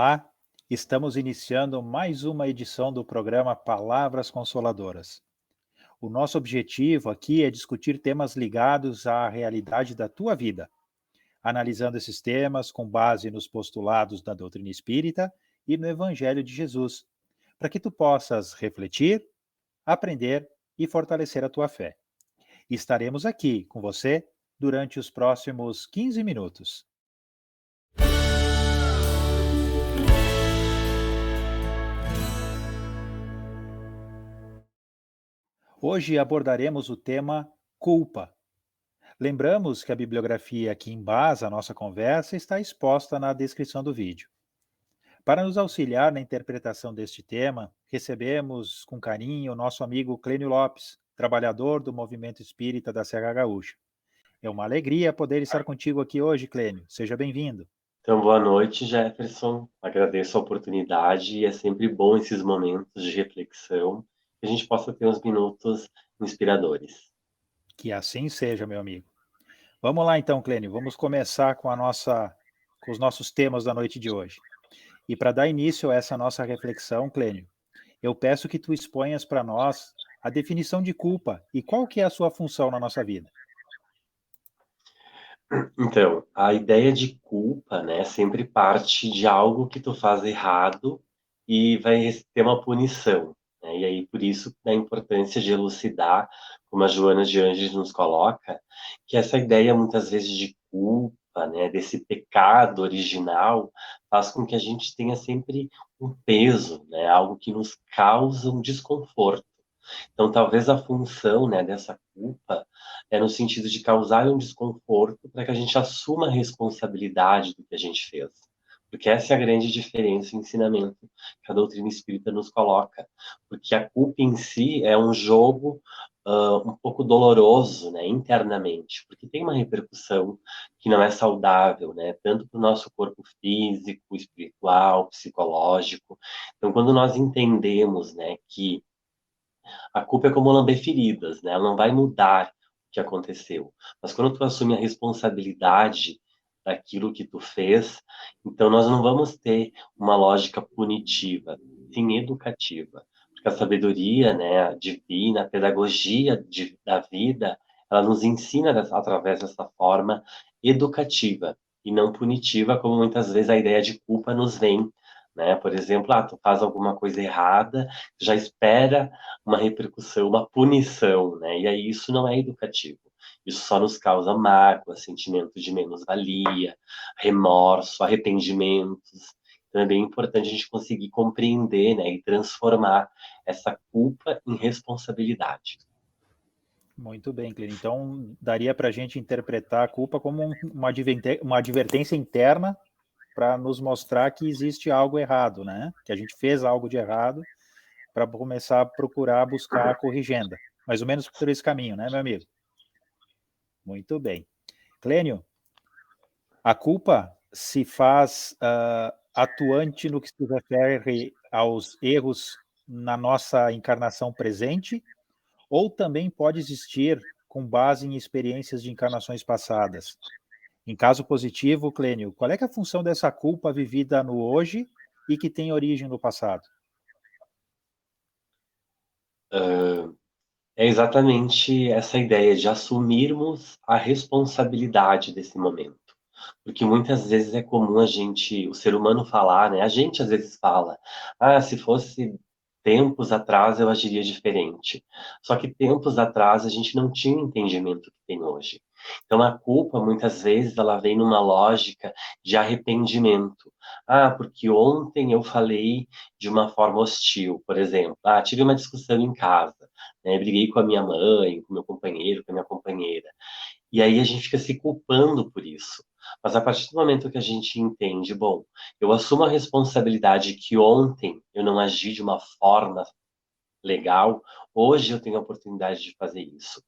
Olá, estamos iniciando mais uma edição do programa Palavras Consoladoras. O nosso objetivo aqui é discutir temas ligados à realidade da tua vida, analisando esses temas com base nos postulados da doutrina espírita e no Evangelho de Jesus, para que tu possas refletir, aprender e fortalecer a tua fé. Estaremos aqui com você durante os próximos 15 minutos. Hoje abordaremos o tema culpa. Lembramos que a bibliografia que embasa a nossa conversa está exposta na descrição do vídeo. Para nos auxiliar na interpretação deste tema, recebemos com carinho o nosso amigo Clênio Lopes, trabalhador do Movimento Espírita da Serra Gaúcha. É uma alegria poder estar contigo aqui hoje, Clênio. Seja bem-vindo. Então, boa noite, Jefferson. Agradeço a oportunidade e é sempre bom esses momentos de reflexão, que a gente possa ter uns minutos inspiradores. Que assim seja, meu amigo. Vamos lá então, Clênio. Vamos começar com os nossos temas da noite de hoje. E para dar início a essa nossa reflexão, Clênio, eu peço que tu exponhas para nós a definição de culpa e qual que é a sua função na nossa vida. Então, a ideia de culpa, né, sempre parte de algo que tu faz errado e vai ter uma punição, né? E aí, por isso, da importância de elucidar, como a Joana de Anjos nos coloca, que essa ideia, muitas vezes, de culpa, né, desse pecado original, faz com que a gente tenha sempre um peso, né, algo que nos causa um desconforto. Então, talvez a função, né, dessa culpa é no sentido de causar um desconforto para que a gente assuma a responsabilidade do que a gente fez. Porque essa é a grande diferença e ensinamento que a doutrina espírita nos coloca. Porque a culpa em si é um jogo um pouco doloroso, né, internamente, porque tem uma repercussão que não é saudável, né, tanto para o nosso corpo físico, espiritual, psicológico. Então, quando nós entendemos, né, que a culpa é como lamber feridas, né? Ela não vai mudar o que aconteceu. Mas quando tu assume a responsabilidade daquilo que tu fez, então nós não vamos ter uma lógica punitiva, sim educativa. Porque a sabedoria, né, divina, a pedagogia da vida, ela nos ensina através dessa forma educativa e não punitiva, como muitas vezes a ideia de culpa nos vem, né? Por exemplo, tu faz alguma coisa errada, já espera uma repercussão, uma punição, né? E aí isso não é educativo. Isso só nos causa mágoa, sentimento de menos-valia, remorso, arrependimentos. Então é bem importante a gente conseguir compreender, né, e transformar essa culpa em responsabilidade. Muito bem, Clênio. Então, daria para a gente interpretar a culpa como uma advertência interna para nos mostrar que existe algo errado, né? Que a gente fez algo de errado para começar a procurar buscar a corrigenda. Mais ou menos por esse caminho, né, meu amigo? Muito bem. Clênio, a culpa se faz atuante no que se refere aos erros na nossa encarnação presente, ou também pode existir com base em experiências de encarnações passadas? Em caso positivo, Clênio, qual é que é a função dessa culpa vivida no hoje e que tem origem no passado? É exatamente essa ideia de assumirmos a responsabilidade desse momento. Porque muitas vezes é comum a gente, o ser humano falar, né? A gente às vezes fala, se fosse tempos atrás eu agiria diferente. Só que tempos atrás a gente não tinha o entendimento que tem hoje. Então a culpa muitas vezes ela vem numa lógica de arrependimento. Porque ontem eu falei de uma forma hostil, por exemplo. Tive uma discussão em casa, né? Briguei com a minha mãe, com meu companheiro, com a minha companheira. E aí a gente fica se culpando por isso. Mas a partir do momento que a gente entende, bom, eu assumo a responsabilidade que ontem eu não agi de uma forma legal, hoje eu tenho a oportunidade de fazer isso.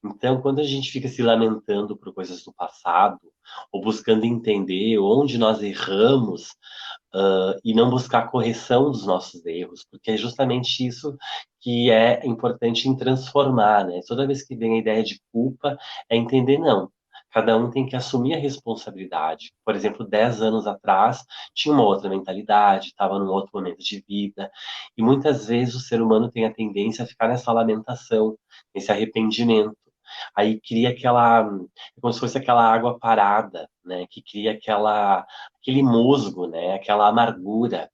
Então, quando a gente fica se lamentando por coisas do passado, ou buscando entender onde nós erramos, e não buscar a correção dos nossos erros, porque é justamente isso que é importante em transformar, né? Toda vez que vem a ideia de culpa, é entender, não. Cada um tem que assumir a responsabilidade. Por exemplo, 10 anos atrás, tinha uma outra mentalidade, estava num outro momento de vida. E muitas vezes o ser humano tem a tendência a ficar nessa lamentação, nesse arrependimento. Aí cria aquela, é como se fosse aquela água parada, né? Que cria aquele musgo, né? Aquela amargura.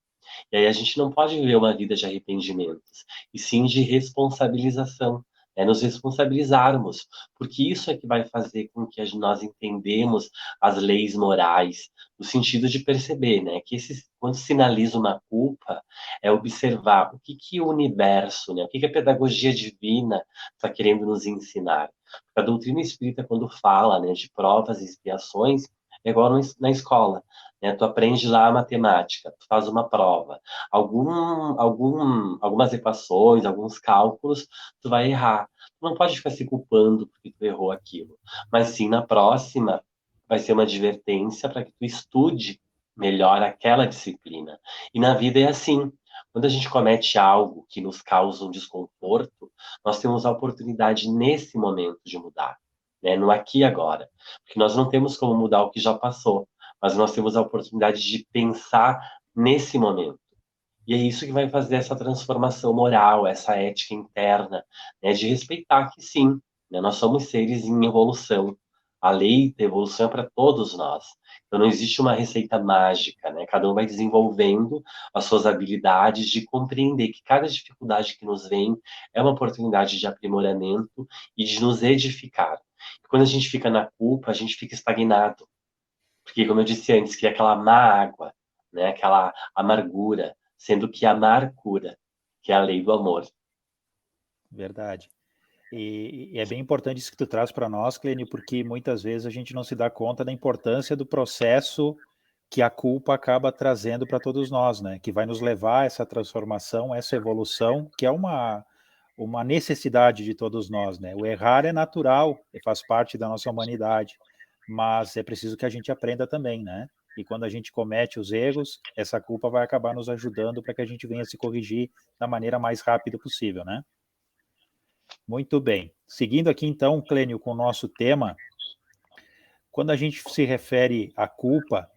E aí a gente não pode viver uma vida de arrependimentos, e sim de responsabilização, é nos responsabilizarmos, porque isso é que vai fazer com que nós entendemos as leis morais, no sentido de perceber, né, que quando sinaliza uma culpa, é observar o que o universo, né, o que a pedagogia divina está querendo nos ensinar. A doutrina espírita, quando fala, né, de provas e expiações, é igual na escola, né? Tu aprende lá a matemática, tu faz uma prova, algumas equações, alguns cálculos, tu vai errar. Tu não pode ficar se culpando porque tu errou aquilo, mas sim na próxima vai ser uma advertência para que tu estude melhor aquela disciplina. E na vida é assim. Quando a gente comete algo que nos causa um desconforto, nós temos a oportunidade nesse momento de mudar, né? No aqui e agora. Porque nós não temos como mudar o que já passou, mas nós temos a oportunidade de pensar nesse momento. E é isso que vai fazer essa transformação moral, essa ética interna, né, de respeitar que sim, né, nós somos seres em evolução. A lei da evolução é para todos nós. Então não existe uma receita mágica, né? Cada um vai desenvolvendo as suas habilidades de compreender que cada dificuldade que nos vem é uma oportunidade de aprimoramento e de nos edificar. E quando a gente fica na culpa, a gente fica estagnado. Porque, como eu disse antes, que é aquela má água, né? Aquela amargura, sendo que amar cura, que é a lei do amor. Verdade. E é bem importante isso que tu traz para nós, Clênio, porque muitas vezes a gente não se dá conta da importância do processo que a culpa acaba trazendo para todos nós, né? Que vai nos levar a essa transformação, essa evolução, que é uma necessidade de todos nós, né? O errar é natural e faz parte da nossa humanidade, mas é preciso que a gente aprenda também, né? E quando a gente comete os erros, essa culpa vai acabar nos ajudando para que a gente venha se corrigir da maneira mais rápida possível, né? Muito bem. Seguindo aqui então, Clênio, com o nosso tema, quando a gente se refere à culpa,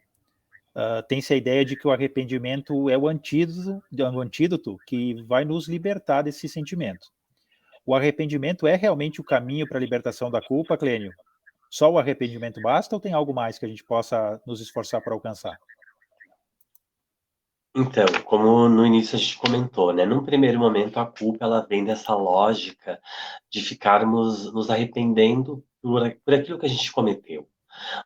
tem-se a ideia de que o arrependimento é o antídoto que vai nos libertar desse sentimento. O arrependimento é realmente o caminho para a libertação da culpa, Clênio? Só o arrependimento basta ou tem algo mais que a gente possa nos esforçar para alcançar? Então, como no início a gente comentou, né? Num primeiro momento, a culpa ela vem dessa lógica de ficarmos nos arrependendo por aquilo que a gente cometeu.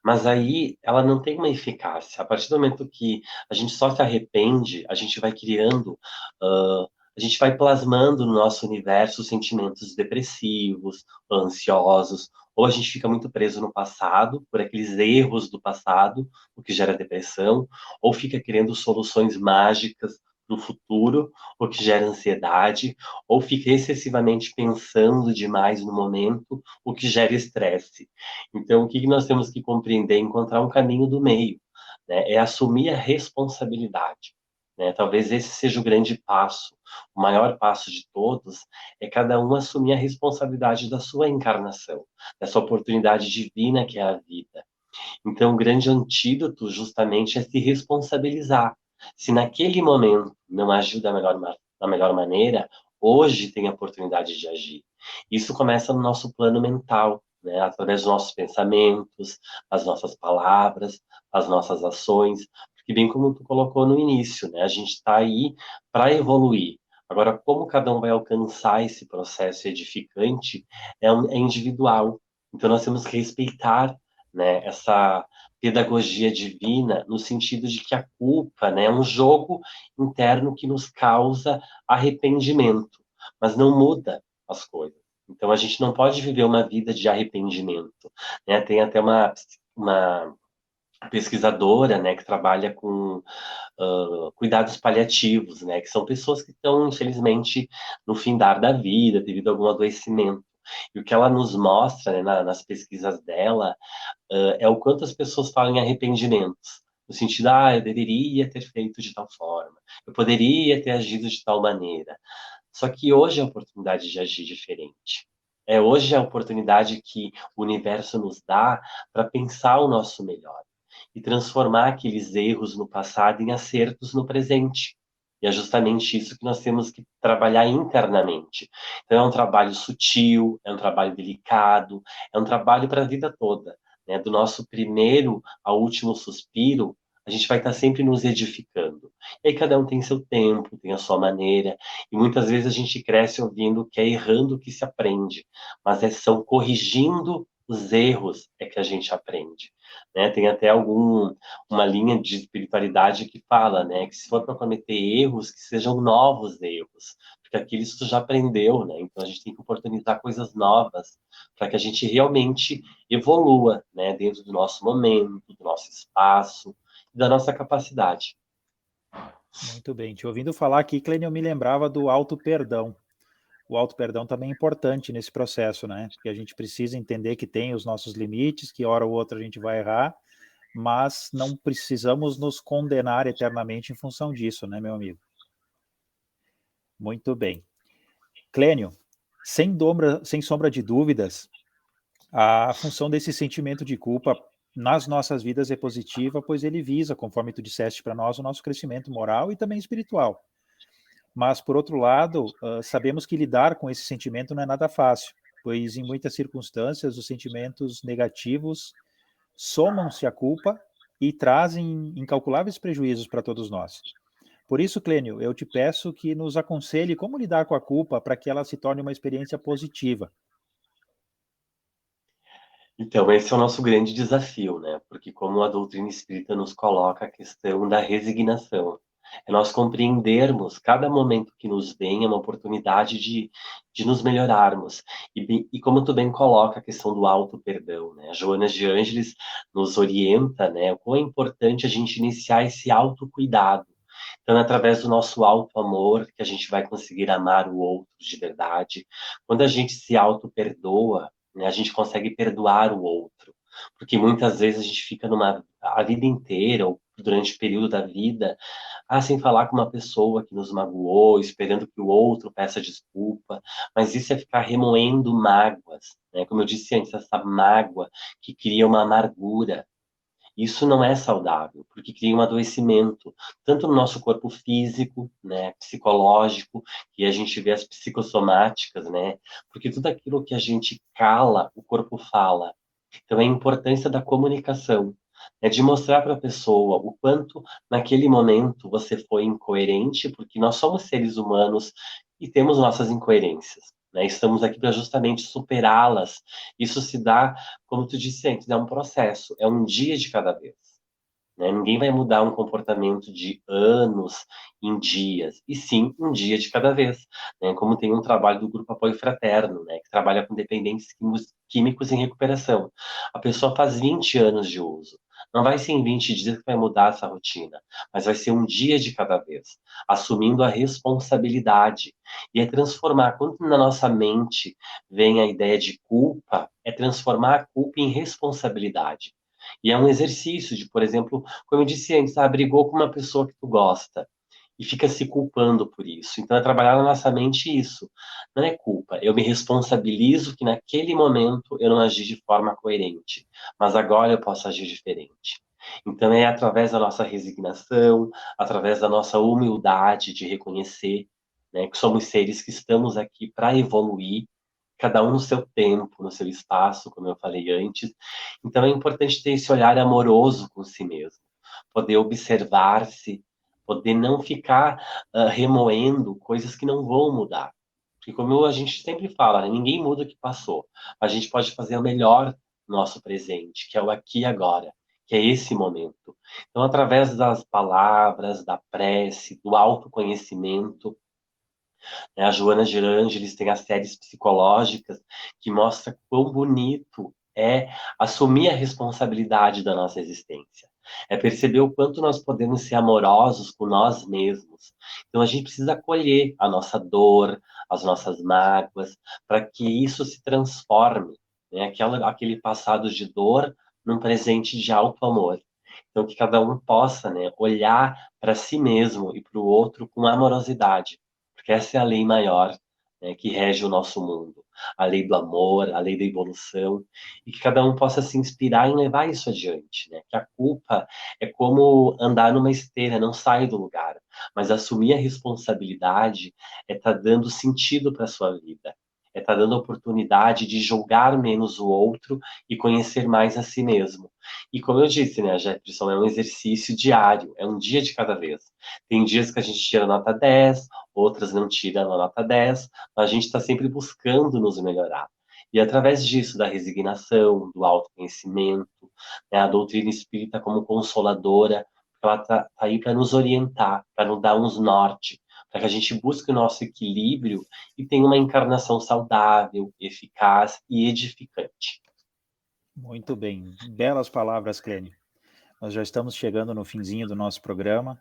Mas aí ela não tem uma eficácia. A partir do momento que a gente só se arrepende, a gente vai criando, a gente vai plasmando no nosso universo sentimentos depressivos, ansiosos, ou a gente fica muito preso no passado, por aqueles erros do passado, o que gera depressão, ou fica querendo soluções mágicas no futuro, o que gera ansiedade, ou fica excessivamente pensando demais no momento, o que gera estresse. Então, o que nós temos que compreender? Encontrar um caminho do meio, né? É assumir a responsabilidade, né? Talvez esse seja o grande passo, o maior passo de todos, é cada um assumir a responsabilidade da sua encarnação, dessa oportunidade divina que é a vida. Então, o grande antídoto justamente é se responsabilizar. Se naquele momento não agiu da melhor maneira, hoje tem a oportunidade de agir. Isso começa no nosso plano mental, né? Através dos nossos pensamentos, as nossas palavras, as nossas ações. Porque, bem como tu colocou no início, né? A gente está aí para evoluir. Agora, como cada um vai alcançar esse processo edificante é individual. Então, nós temos que respeitar, né, essa pedagogia divina no sentido de que a culpa, né, é um jogo interno que nos causa arrependimento, mas não muda as coisas. Então a gente não pode viver uma vida de arrependimento, né? Tem até uma pesquisadora, né, que trabalha com cuidados paliativos, né, que são pessoas que estão, infelizmente, no findar da vida devido a algum adoecimento. E o que ela nos mostra, né, nas pesquisas dela, é o quanto as pessoas falam em arrependimentos. No sentido, eu deveria ter feito de tal forma, eu poderia ter agido de tal maneira. Só que hoje é a oportunidade de agir diferente. Hoje é a oportunidade que o universo nos dá para pensar o nosso melhor e transformar aqueles erros no passado em acertos no presente. E é justamente isso que nós temos que trabalhar internamente. Então, é um trabalho sutil, é um trabalho delicado, é um trabalho para a vida toda. Né? Do nosso primeiro ao último suspiro, a gente vai estar sempre nos edificando. E aí cada um tem seu tempo, tem a sua maneira, e muitas vezes a gente cresce ouvindo que é errando que se aprende, mas são corrigindo os erros é que a gente aprende. Né? Tem até uma linha de espiritualidade que fala, né, que se for para cometer erros, que sejam novos erros, porque aquilo isso tu já aprendeu, né? Então a gente tem que oportunizar coisas novas para que a gente realmente evolua, né, dentro do nosso momento, do nosso espaço e da nossa capacidade. Muito bem. Te ouvindo falar aqui, Clênio, eu me lembrava do auto-perdão. O auto-perdão também é importante nesse processo, né? Porque a gente precisa entender que tem os nossos limites, que hora ou outra a gente vai errar, mas não precisamos nos condenar eternamente em função disso, né, meu amigo? Muito bem. Clênio, sem sombra de dúvidas, a função desse sentimento de culpa nas nossas vidas é positiva, pois ele visa, conforme tu disseste para nós, o nosso crescimento moral e também espiritual. Mas, por outro lado, sabemos que lidar com esse sentimento não é nada fácil, pois em muitas circunstâncias os sentimentos negativos somam-se à culpa e trazem incalculáveis prejuízos para todos nós. Por isso, Clênio, eu te peço que nos aconselhe como lidar com a culpa para que ela se torne uma experiência positiva. Então, esse é o nosso grande desafio, né? Porque como a doutrina espírita nos coloca a questão da resignação, é nós compreendermos cada momento que nos vem é uma oportunidade de nos melhorarmos. E como tu bem coloca a questão do auto-perdão, né? A Joana de Ângeles nos orienta, né? O quão é importante a gente iniciar esse autocuidado. Então, é através do nosso auto-amor que a gente vai conseguir amar o outro de verdade. Quando a gente se auto-perdoa, né, a gente consegue perdoar o outro. Porque muitas vezes a gente fica a vida inteira, ou durante o período da vida, sem falar com uma pessoa que nos magoou, esperando que o outro peça desculpa. Mas isso é ficar remoendo mágoas, né? Como eu disse antes, essa mágoa que cria uma amargura. Isso não é saudável, porque cria um adoecimento, tanto no nosso corpo físico, né, psicológico, e a gente vê as psicossomáticas, né, porque tudo aquilo que a gente cala, o corpo fala. Então, é a importância da comunicação, é de mostrar para a pessoa o quanto, naquele momento, você foi incoerente, porque nós somos seres humanos e temos nossas incoerências. Né? Estamos aqui para justamente superá-las. Isso se dá, como tu disse antes, é um processo, é um dia de cada vez. Né? Ninguém vai mudar um comportamento de anos em dias, e sim um dia de cada vez. Né? Como tem um trabalho do Grupo Apoio Fraterno, né? Que trabalha com dependentes químicos em recuperação. A pessoa faz 20 anos de uso. Não vai ser em 20 dias que vai mudar essa rotina, mas vai ser um dia de cada vez, assumindo a responsabilidade. E é transformar, quando na nossa mente vem a ideia de culpa, é transformar a culpa em responsabilidade. E é um exercício de, por exemplo, como eu disse antes, brigou com uma pessoa que tu gosta e fica se culpando por isso. Então é trabalhar na nossa mente isso. Não é culpa. Eu me responsabilizo que naquele momento eu não agi de forma coerente, mas agora eu posso agir diferente. Então é através da nossa resignação, através da nossa humildade de reconhecer, né, que somos seres que estamos aqui para evoluir, cada um no seu tempo, no seu espaço, como eu falei antes. Então é importante ter esse olhar amoroso com si mesmo, poder observar-se, poder não ficar remoendo coisas que não vão mudar. Porque como a gente sempre fala, né, ninguém muda o que passou. A gente pode fazer o melhor no nosso presente, que é o aqui e agora, que é esse momento. Então, através das palavras, da prece, do autoconhecimento, né? A Joana de Ângeles tem as séries psicológicas que mostra quão bonito é assumir a responsabilidade da nossa existência. É perceber o quanto nós podemos ser amorosos com nós mesmos. Então a gente precisa acolher a nossa dor, as nossas mágoas, para que isso se transforme, né? Aquele passado de dor num presente de alto amor. Então que cada um possa, né, olhar para si mesmo e para o outro com amorosidade, porque essa é a lei maior, né, que rege o nosso mundo. A lei do amor, a lei da evolução, e que cada um possa se inspirar em levar isso adiante, né? Que a culpa é como andar numa esteira, não sai do lugar, mas assumir a responsabilidade é estar dando sentido para a sua vida, é estar dando a oportunidade de julgar menos o outro e conhecer mais a si mesmo. E como eu disse, né, Jefferson, é um exercício diário, é um dia de cada vez. Tem dias que a gente tira nota 10, outras não tira a nota 10, mas a gente está sempre buscando nos melhorar. E através disso, da resignação, do autoconhecimento, né, a doutrina espírita como consoladora, ela está aí para nos orientar, para nos dar uns norte, para que a gente busque o nosso equilíbrio e tenha uma encarnação saudável, eficaz e edificante. Muito bem, belas palavras, Clênio. Nós já estamos chegando no finzinho do nosso programa.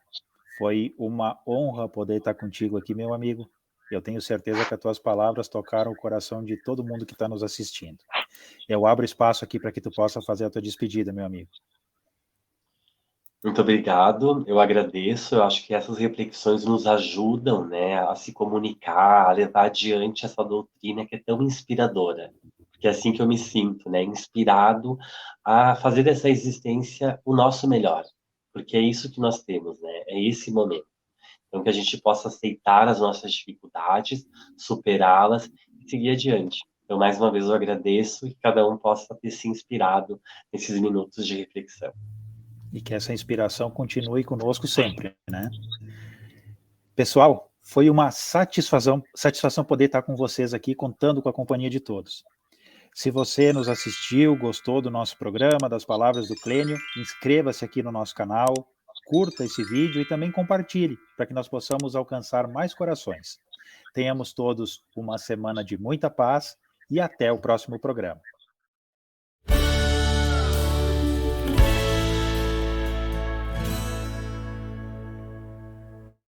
Foi uma honra poder estar contigo aqui, meu amigo. Eu tenho certeza que as tuas palavras tocaram o coração de todo mundo que está nos assistindo. Eu abro espaço aqui para que tu possa fazer a tua despedida, meu amigo. Muito obrigado, eu agradeço. Eu acho que essas reflexões nos ajudam, né, a se comunicar, a levar adiante essa doutrina que é tão inspiradora. Porque é assim que eu me sinto, né, inspirado a fazer dessa existência o nosso melhor. Porque é isso que nós temos, né, é esse momento. Então, que a gente possa aceitar as nossas dificuldades, superá-las e seguir adiante. Então, mais uma vez, eu agradeço e que cada um possa ter se inspirado nesses minutos de reflexão. E que essa inspiração continue conosco sempre, né? Pessoal, foi uma satisfação poder estar com vocês aqui, contando com a companhia de todos. Se você nos assistiu, gostou do nosso programa, das palavras do Clênio, inscreva-se aqui no nosso canal, curta esse vídeo e também compartilhe, para que nós possamos alcançar mais corações. Tenhamos todos uma semana de muita paz e até o próximo programa.